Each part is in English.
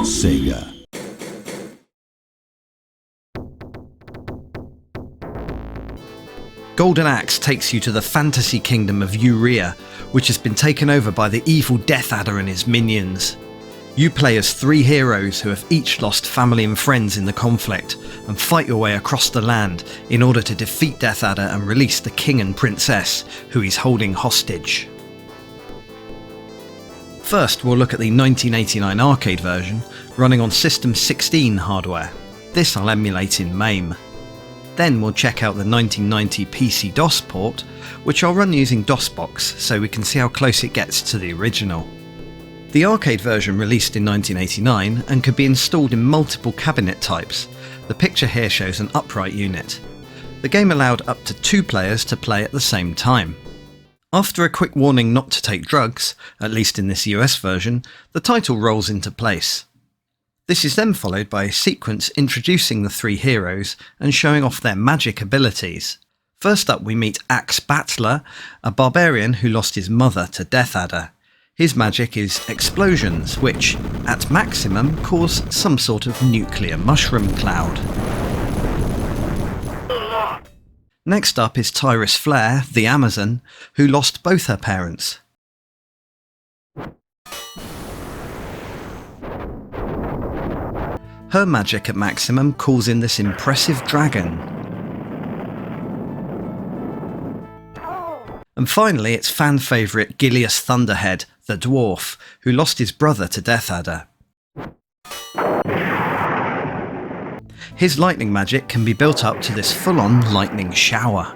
Sega. Golden Axe takes you to the fantasy kingdom of Urea, which has been taken over by the evil Death Adder and his minions. You play as 3 heroes who have each lost family and friends in the conflict, and fight your way across the land in order to defeat Death Adder and release the king and princess, who he's holding hostage. First, we'll look at the 1989 arcade version, running on System 16 hardware. This I'll emulate in MAME. Then we'll check out the 1990 PC-DOS port, which I'll run using DOSBox so we can see how close it gets to the original. The arcade version released in 1989 and could be installed in multiple cabinet types. The picture here shows an upright unit. The game allowed up to 2 players to play at the same time. After a quick warning not to take drugs, at least in this US version, the title rolls into place. This is then followed by a sequence introducing the 3 heroes and showing off their magic abilities. First up we meet Axe Battler, a barbarian who lost his mother to Death Adder. His magic is explosions, which, at maximum, cause some sort of nuclear mushroom cloud. Next up is Tyrus Flare, the Amazon, who lost both her parents. Her magic at maximum calls in this impressive dragon. And finally, it's fan favourite Gilius Thunderhead, the dwarf, who lost his brother to Death Adder. His lightning magic can be built up to this full-on lightning shower.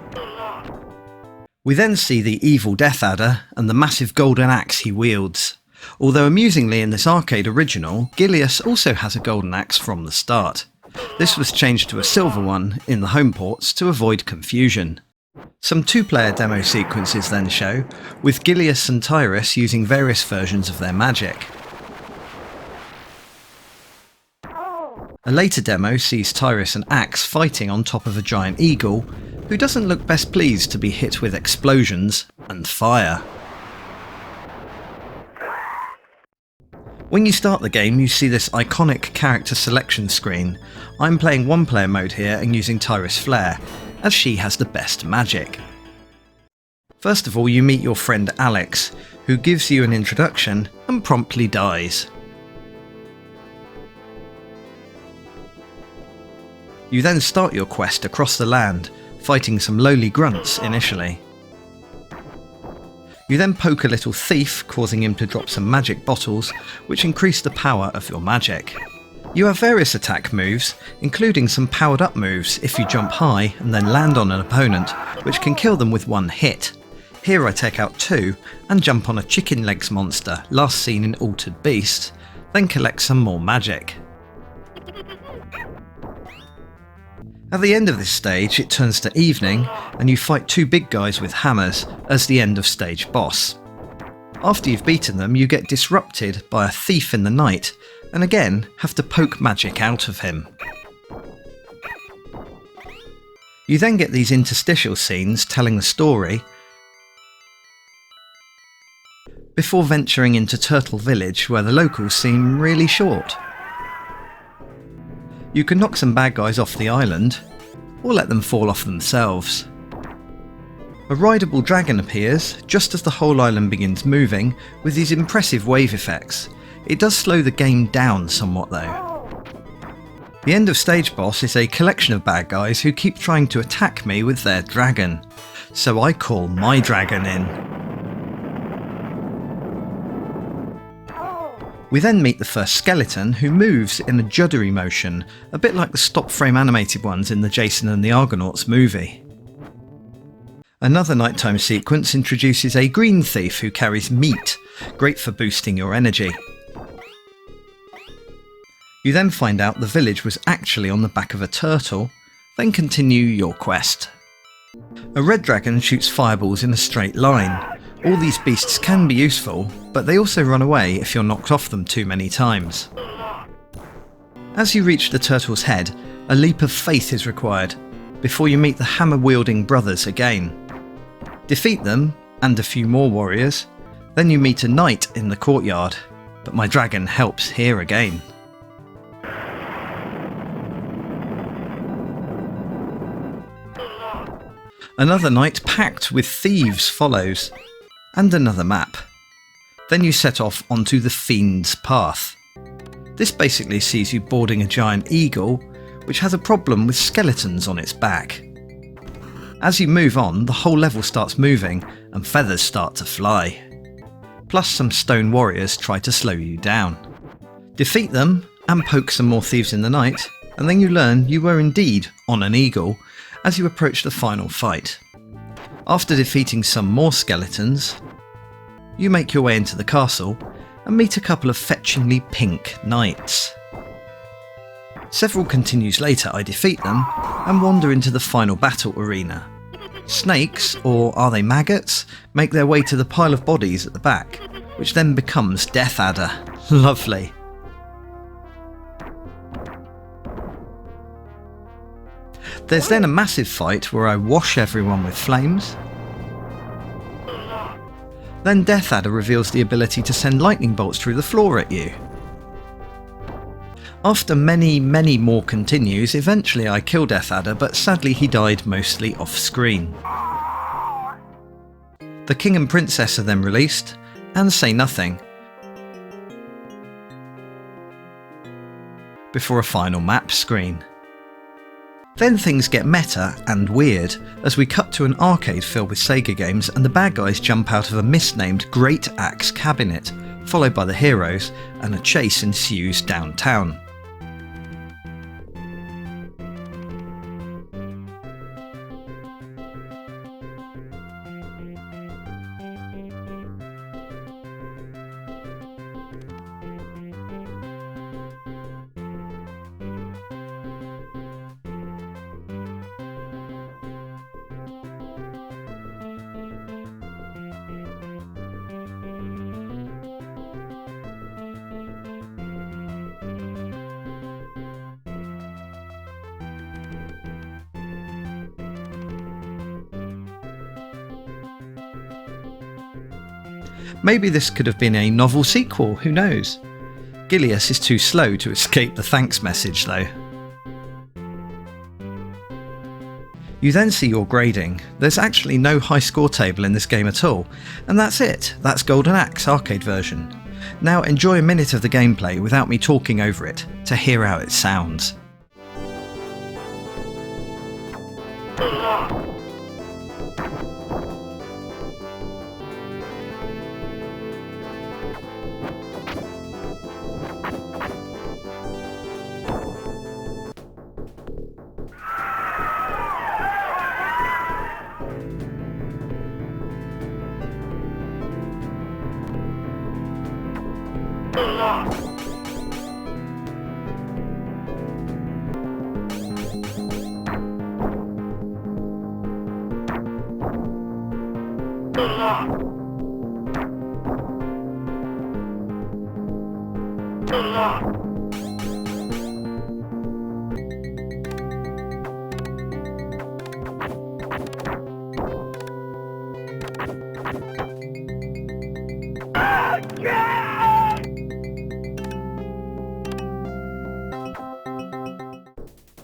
We then see the evil Death Adder and the massive golden axe he wields. Although amusingly in this arcade original, Gilius also has a golden axe from the start. This was changed to a silver one in the home ports to avoid confusion. Some 2-player demo sequences then show, with Gilius and Tyrus using various versions of their magic. A later demo sees Tyrus and Axe fighting on top of a giant eagle, who doesn't look best pleased to be hit with explosions and fire. When you start the game, you see this iconic character selection screen. I'm playing 1-player mode here and using Tyrus Flare, as she has the best magic. First of all, you meet your friend Alex, who gives you an introduction and promptly dies. You then start your quest across the land, fighting some lowly grunts initially. You then poke a little thief, causing him to drop some magic bottles, which increase the power of your magic. You have various attack moves, including some powered up moves if you jump high and then land on an opponent, which can kill them with 1 hit. Here I take out 2 and jump on a chicken legs monster last seen in Altered Beast, then collect some more magic. At the end of this stage it turns to evening and you fight 2 big guys with hammers as the end of stage boss. After you've beaten them you get disrupted by a thief in the night and again have to poke magic out of him. You then get these interstitial scenes telling the story before venturing into Turtle Village where the locals seem really short. You can knock some bad guys off the island, or let them fall off themselves. A rideable dragon appears just as the whole island begins moving with these impressive wave effects. It does slow the game down somewhat though. The end of stage boss is a collection of bad guys who keep trying to attack me with their dragon, so I call my dragon in. We then meet the first skeleton, who moves in a juddery motion, a bit like the stop-frame animated ones in the Jason and the Argonauts movie. Another nighttime sequence introduces a green thief who carries meat, great for boosting your energy. You then find out the village was actually on the back of a turtle, then continue your quest. A red dragon shoots fireballs in a straight line. All these beasts can be useful, but they also run away if you're knocked off them too many times. As you reach the turtle's head, a leap of faith is required, before you meet the hammer-wielding brothers again. Defeat them, and a few more warriors, then you meet a knight in the courtyard, but my dragon helps here again. Another night packed with thieves follows, and another map. Then you set off onto the Fiend's Path. This basically sees you boarding a giant eagle, which has a problem with skeletons on its back. As you move on, the whole level starts moving and feathers start to fly. Plus some stone warriors try to slow you down. Defeat them and poke some more thieves in the night, and then you learn you were indeed on an eagle as you approach the final fight. After defeating some more skeletons, you make your way into the castle and meet a couple of fetchingly pink knights. Several continues later I defeat them and wander into the final battle arena. Snakes, or are they maggots, make their way to the pile of bodies at the back, which then becomes Death Adder. Lovely. There's then a massive fight where I wash everyone with flames. Then Death Adder reveals the ability to send lightning bolts through the floor at you. After many more continues, eventually I kill Death Adder, but sadly he died mostly off screen. The King and Princess are then released, and say nothing, before a final map screen. Then things get meta and weird as we cut to an arcade filled with Sega games and the bad guys jump out of a misnamed Great Axe cabinet, followed by the heroes, and a chase ensues downtown. Maybe this could have been a novel sequel, who knows? Gilius is too slow to escape the thanks message though. You then see your grading. There's actually no high score table in this game at all, and that's it. That's Golden Axe arcade version. Now enjoy a minute of the gameplay without me talking over it, to hear how it sounds.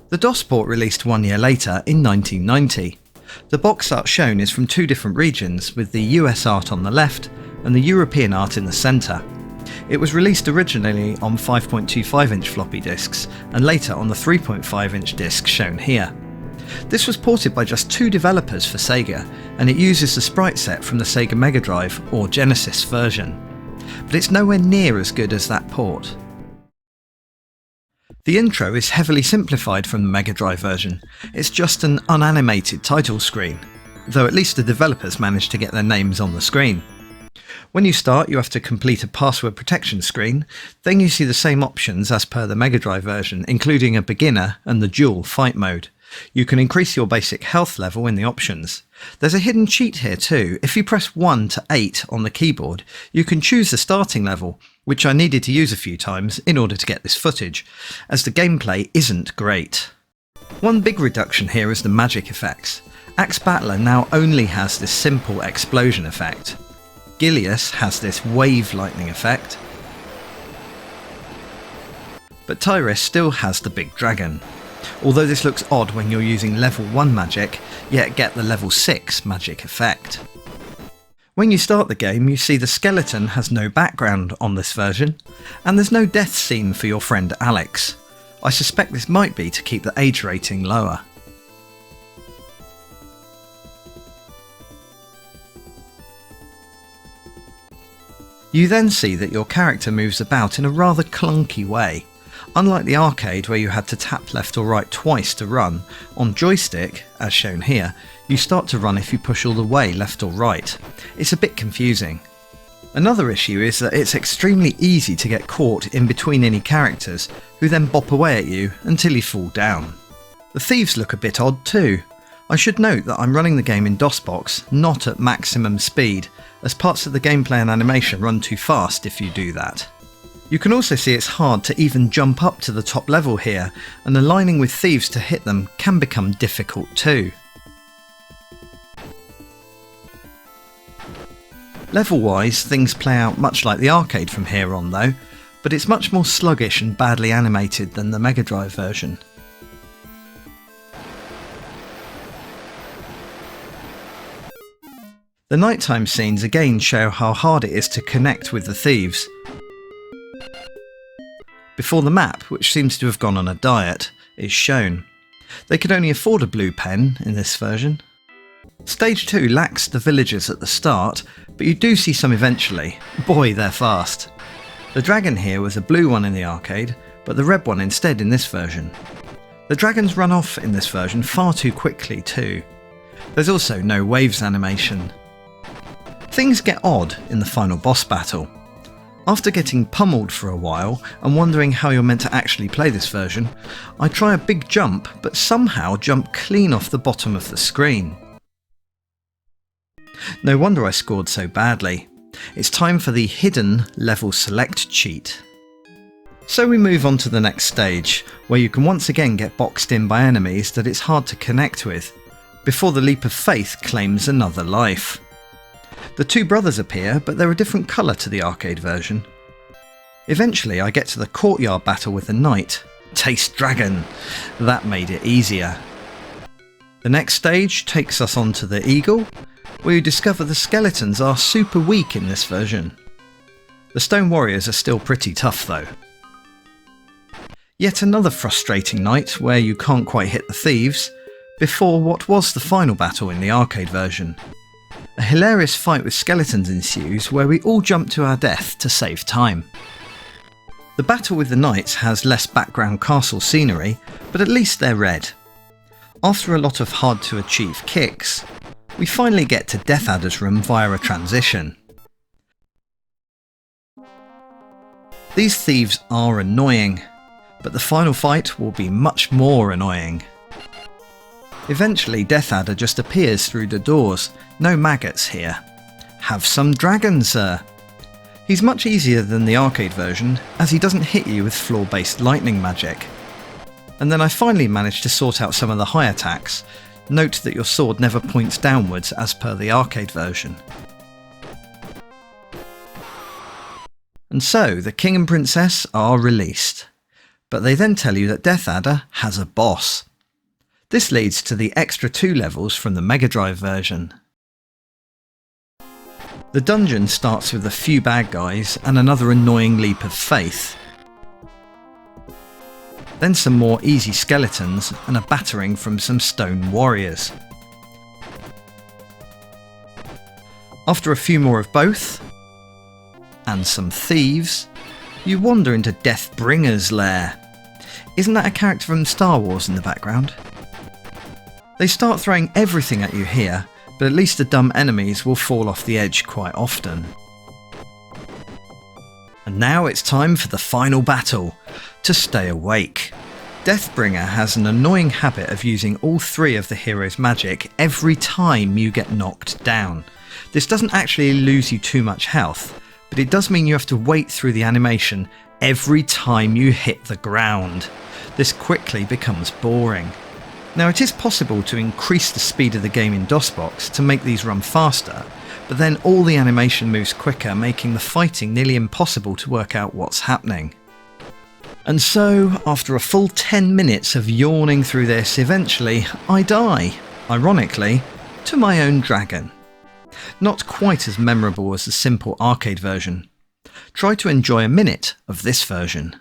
The DOS port released 1 year later in 1990. The box art shown is from two different regions, with the US art on the left and the European art in the centre. It was released originally on 5.25-inch floppy disks and later on the 3.5-inch disc shown here. This was ported by just 2 developers for Sega, and it uses the sprite set from the Sega Mega Drive or Genesis version. But it's nowhere near as good as that port. The intro is heavily simplified from the Mega Drive version. It's just an unanimated title screen, though at least the developers managed to get their names on the screen. When you start, you have to complete a password protection screen, then you see the same options as per the Mega Drive version, including a beginner and the dual fight mode. You can increase your basic health level in the options. There's a hidden cheat here too. If you press 1 to 8 on the keyboard, you can choose the starting level, which I needed to use a few times in order to get this footage, as the gameplay isn't great. One big reduction here is the magic effects. Axe Battler now only has this simple explosion effect. Gilius has this wave lightning effect, but Tyrus still has the big dragon. although this looks odd when you're using level 1 magic, yet get the level 6 magic effect. When you start the game, you see the skeleton has no background on this version, and there's no death scene for your friend Alex. I suspect this might be to keep the age rating lower. You then see that your character moves about in a rather clunky way. Unlike the arcade where you had to tap left or right twice to run, on joystick, as shown here, you start to run if you push all the way left or right. It's a bit confusing. Another issue is that it's extremely easy to get caught in between any characters, who then bop away at you until you fall down. The thieves look a bit odd too. I should note that I'm running the game in DOSBox, not at maximum speed, as parts of the gameplay and animation run too fast if you do that. You can also see it's hard to even jump up to the top level here, and aligning with thieves to hit them can become difficult too. Level-wise, things play out much like the arcade from here on though, but it's much more sluggish and badly animated than the Mega Drive version. The nighttime scenes again show how hard it is to connect with the thieves. Before the map, which seems to have gone on a diet, is shown. They could only afford a blue pen in this version. Stage 2 lacks the villagers at the start, but you do see some eventually. Boy, they're fast. The dragon here was a blue one in the arcade, but the red one instead in this version. The dragons run off in this version far too quickly too. There's also no waves animation. Things get odd in the final boss battle. After getting pummeled for a while and wondering how you're meant to actually play this version, I try a big jump but somehow jump clean off the bottom of the screen. No wonder I scored so badly. It's time for the hidden level select cheat. So we move on to the next stage, where you can once again get boxed in by enemies that it's hard to connect with, before the leap of faith claims another life. The two brothers appear, but they're a different colour to the arcade version. Eventually I get to the courtyard battle with the knight. Taste dragon! That made it easier. The next stage takes us on to the eagle, where you discover the skeletons are super weak in this version. The stone warriors are still pretty tough though. Yet another frustrating night where you can't quite hit the thieves, before what was the final battle in the arcade version. A hilarious fight with skeletons ensues where we all jump to our death to save time. The battle with the knights has less background castle scenery, but at least they're red. After a lot of hard to achieve kicks, we finally get to Death Adder's room via a transition. These thieves are annoying, but the final fight will be much more annoying. Eventually Death Adder just appears through the doors, no maggots here. Have some dragon, sir! He's much easier than the arcade version, as he doesn't hit you with floor-based lightning magic. And then I finally managed to sort out some of the high attacks. Note that your sword never points downwards as per the arcade version. And so, the king and princess are released. But they then tell you that Death Adder has a boss. This leads to the extra 2 levels from the Mega Drive version. The dungeon starts with a few bad guys and another annoying leap of faith. Then some more easy skeletons and a battering from some stone warriors. After a few more of both, and some thieves, you wander into Deathbringer's lair. Isn't that a character from Star Wars in the background? They start throwing everything at you here, but at least the dumb enemies will fall off the edge quite often. And now it's time for the final battle, to stay awake. Deathbringer has an annoying habit of using all 3 of the hero's magic every time you get knocked down. This doesn't actually lose you too much health, but it does mean you have to wait through the animation every time you hit the ground. This quickly becomes boring. Now it is possible to increase the speed of the game in DOSBox to make these run faster, but then all the animation moves quicker, making the fighting nearly impossible to work out what's happening. And so, after a full 10 minutes of yawning through this, eventually I die, ironically, to my own dragon. Not quite as memorable as the simple arcade version. Try to enjoy a minute of this version.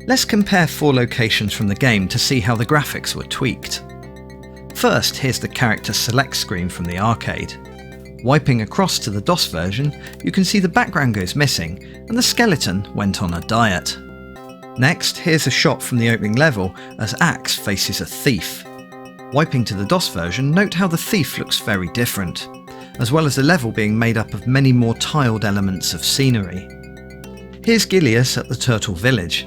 Let's compare 4 locations from the game to see how the graphics were tweaked. First, here's the character select screen from the arcade. Wiping across to the DOS version, you can see the background goes missing and the skeleton went on a diet. Next, here's a shot from the opening level as Axe faces a thief. Wiping to the DOS version, note how the thief looks very different, as well as the level being made up of many more tiled elements of scenery. Here's Gilius at the Turtle Village.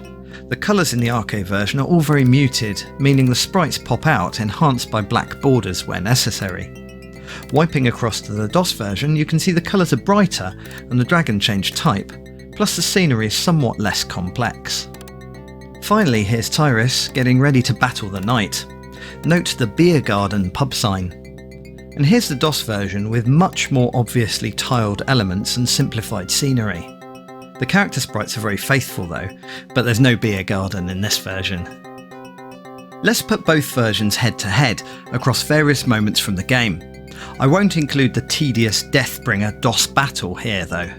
The colours in the arcade version are all very muted, meaning the sprites pop out, enhanced by black borders where necessary. Wiping across to the DOS version, you can see the colours are brighter and the dragon changed type, plus the scenery is somewhat less complex. Finally, here's Tyrus getting ready to battle the knight. Note the beer garden pub sign. And here's the DOS version with much more obviously tiled elements and simplified scenery. The character sprites are very faithful though, but there's no beer garden in this version. Let's put both versions head to head across various moments from the game. I won't include the tedious Deathbringer DOS battle here though.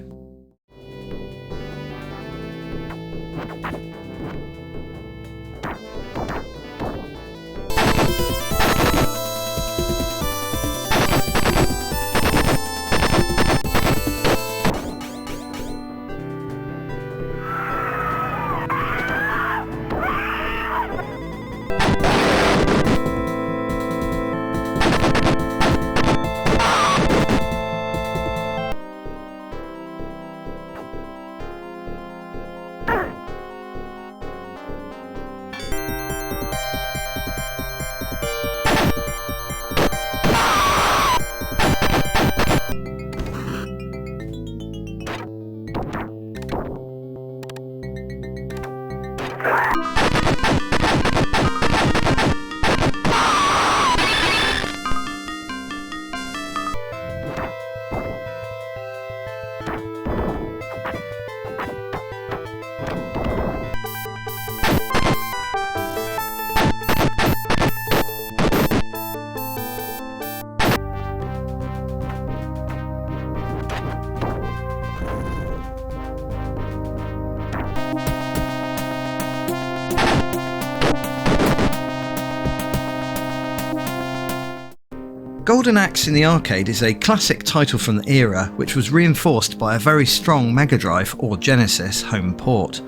Golden Axe in the arcade is a classic title from the era which was reinforced by a very strong Mega Drive or Genesis home port.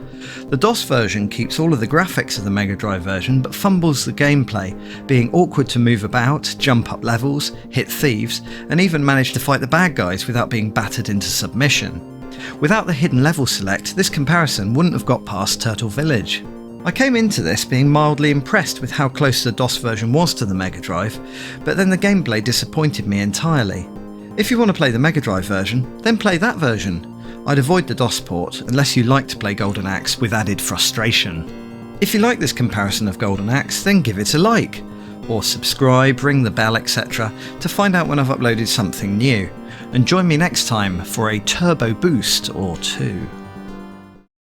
The DOS version keeps all of the graphics of the Mega Drive version but fumbles the gameplay, being awkward to move about, jump up levels, hit thieves, and even manage to fight the bad guys without being battered into submission. Without the hidden level select, this comparison wouldn't have got past Turtle Village. I came into this being mildly impressed with how close the DOS version was to the Mega Drive, but then the gameplay disappointed me entirely. If you want to play the Mega Drive version, then play that version. I'd avoid the DOS port unless you like to play Golden Axe with added frustration. If you like this comparison of Golden Axe, then give it a like, or subscribe, ring the bell, etc. to find out when I've uploaded something new, and join me next time for a turbo boost or two.